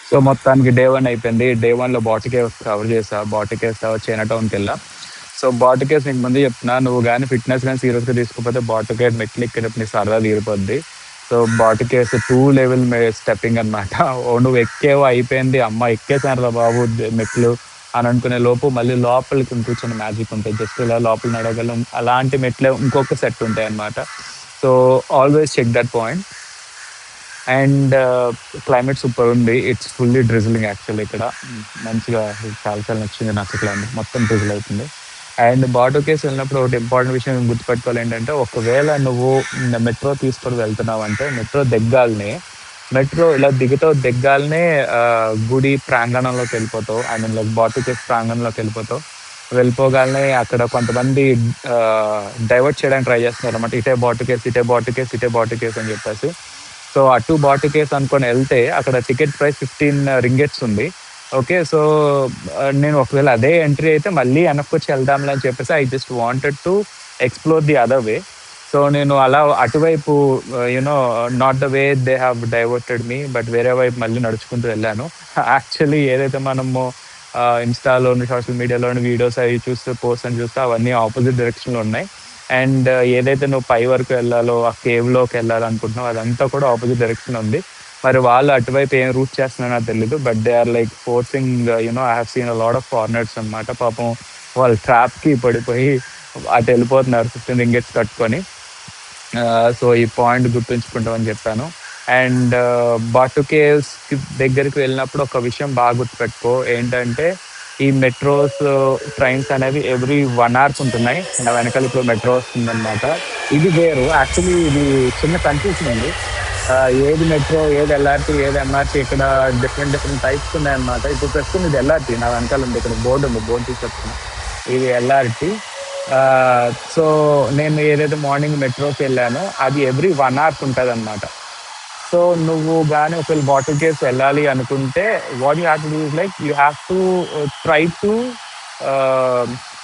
So మొత్తానికి day 1 అయిపోయింది. Day 1లో బాటి caves cover చేసా. బాటి కేవ్స్ తర్వాత చైనా టౌన్‌కెళ్ళా. సో బాటి కేవ్స్ నీకు ముందే చెప్తున్నా, నువ్వు గాని ఫిట్‌నెస్ గాని సీరియస్‌గా తీసుకోకపోతే బాటి కేవ్ మెట్లు ఎక్కేటప్పుడు నీ సరదా తీరిపోద్ది. సో బాటి కేవ్స్ 2 లెవెల్ స్టెప్పింగ్ అనమాట. ఓ నువ్వు ఎక్కావు అయిపోయింది. అమ్మ ఎక్కేసానురా బాబు మెట్లు అని అనుకునే లోపు మళ్ళీ లోపలికి కూర్చొని మ్యాజిక్ ఉంటాయి. జస్ట్ ఇలా లోపల నడవగలం. అలాంటి మెట్లే ఇంకొక సెట్ ఉంటాయన్నమాట. So always check that point. And climate super ఉంది. ఇట్స్ ఫుల్లీ డ్రిజిలింగ్ యాక్చువల్లీ ఇక్కడ. మంచిగా చాలా చాలా నచ్చింది నాకు క్లైమేట్. మొత్తం డ్రిజిల్ అవుతుంది. అండ్ బాటో కేవ్స్ వెళ్ళినప్పుడు ఒకటి ఇంపార్టెంట్ విషయం గుర్తుపెట్టుకోవాలి ఏంటంటే, ఒకవేళ నువ్వు మెట్రో తీసుకొని వెళ్తున్నావు అంటే మెట్రో ఇలా దిగుతావు దిగ్గాలనే గుడి ప్రాంగణంలోకి వెళ్ళిపోతావు. ఐ మీన్ లైక్ బాటో కేవ్స్ ప్రాంగణంలోకి వెళ్ళిపోతావు. వెళ్ళిపోగానే అక్కడ కొంతమంది డైవర్ట్ చేయడానికి ట్రై చేస్తున్నారు అనమాట. ఇటే బాటో కేవ్స్, ఇటే బాటో కేవ్స్, ఇటే బాటో కేవ్స్ అని చెప్పేసి. సో అటు బాటు కేస్ అనుకొని వెళ్తే అక్కడ టికెట్ ప్రైస్ 15 రింగెట్స్ ఉంది. ఓకే. సో నేను ఒకవేళ అదే ఎంట్రీ అయితే మళ్ళీ వెనక్కొచ్చి వెళ్దాంలే అని చెప్పేసి I just wanted to explore the other way. So నేను అలా అటువైపు not the way they have diverted me, but వేరే వైపు మళ్ళీ నడుచుకుంటూ వెళ్ళాను. యాక్చువల్లీ ఏదైతే మనము ఇన్‌స్టాలోను, సోషల్ మీడియాలోని వీడియోస్ అవి చూస్తే, పోస్ట్ అని చూస్తే అవన్నీ ఆపోజిట్ డైరెక్షన్‌లో ఉన్నాయి. అండ్ ఏదైతే నువ్వు పై వరకు వెళ్ళాలో, ఆ కేవ్‌లోకి వెళ్ళాలనుకుంటున్నావో అదంతా కూడా ఆపోజిట్ డైరెక్షన్ ఉంది. మరి వాళ్ళు అటువైపు ఏం రూట్ చేస్తున్నారో నాకు తెలీదు. But they are like forcing I have seen a lot of foreigners అనమాట. పాపం వాళ్ళు ట్రాప్‌కి పడిపోయి అటు వెళ్ళిపోతున్నారు 15 రింగిట్స్ కట్టుకొని. సో ఈ పాయింట్ గుర్తుంచుకుంటామని చెప్పాను. అండ్ బాటు కేవ్స్ దగ్గరికి వెళ్ళినప్పుడు ఒక విషయం బాగా గుర్తుపెట్టుకో. ఏంటంటే ఈ మెట్రోస్, ట్రైన్స్ అనేవి ఎవ్రీ 1 అవర్‌కి ఉంటున్నాయి. నా వెనకాల ఇప్పుడు మెట్రో వస్తుందన్నమాట. ఇది వేరు. యాక్చువల్లీ ఇది చిన్న కన్ఫ్యూజన్ ఉంది. ఏది మెట్రో, ఏది ఎల్ఆర్‌టీ, ఏది ఎంఆర్‌టీ, ఇక్కడ డిఫరెంట్ డిఫరెంట్ టైప్స్ ఉన్నాయన్నమాట. ఇప్పుడు ప్రస్తుతం ఇది ఎల్ఆర్‌టీ. నా వెనకాల ఉంది, ఇక్కడ బోర్డు ఉంది, బోర్డు తీసుకొచ్చాను. ఇది ఎల్ఆర్‌టీ. సో నేను ఏదైతే మార్నింగ్ మెట్రోకి వెళ్ళానో అది ఎవ్రీ 1 అవర్‌కి ఉంటుందన్నమాట. సో నువ్వు గాని ఒకవేళ బాటిల్ కేవ్స్ వెళ్ళాలి అనుకుంటే, what you have to do is like you have to try to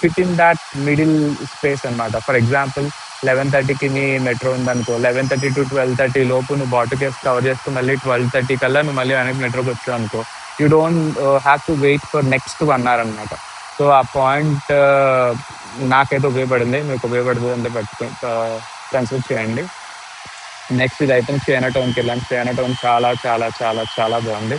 fit in that middle space అనమాట. ఫర్ ఎగ్జాంపుల్ 11:30కి నీ మెట్రో ఉందనుకో, 11:30 టు 12:30 లోపు నువ్వు బాటిల్ కేవ్స్ కవర్ చేసుకుని మళ్ళీ 12:30 కల్లా నువ్వు మళ్ళీ వెనక్కి మెట్రోకి వచ్చావు అనుకో, you don't have to wait for next 1 hour అనమాట. సో ఆ పాయింట్ నాకైతే ఉపయోగపడింది. మీకు ఉపయోగపడుతుంది అంటే కన్సిడర్ చేయండి. నెక్స్ట్ ఇది అయితే చైనా టౌన్‌కి వెళ్ళాను. చైనా టౌన్ చాలా చాలా చాలా చాలా బాగుంది.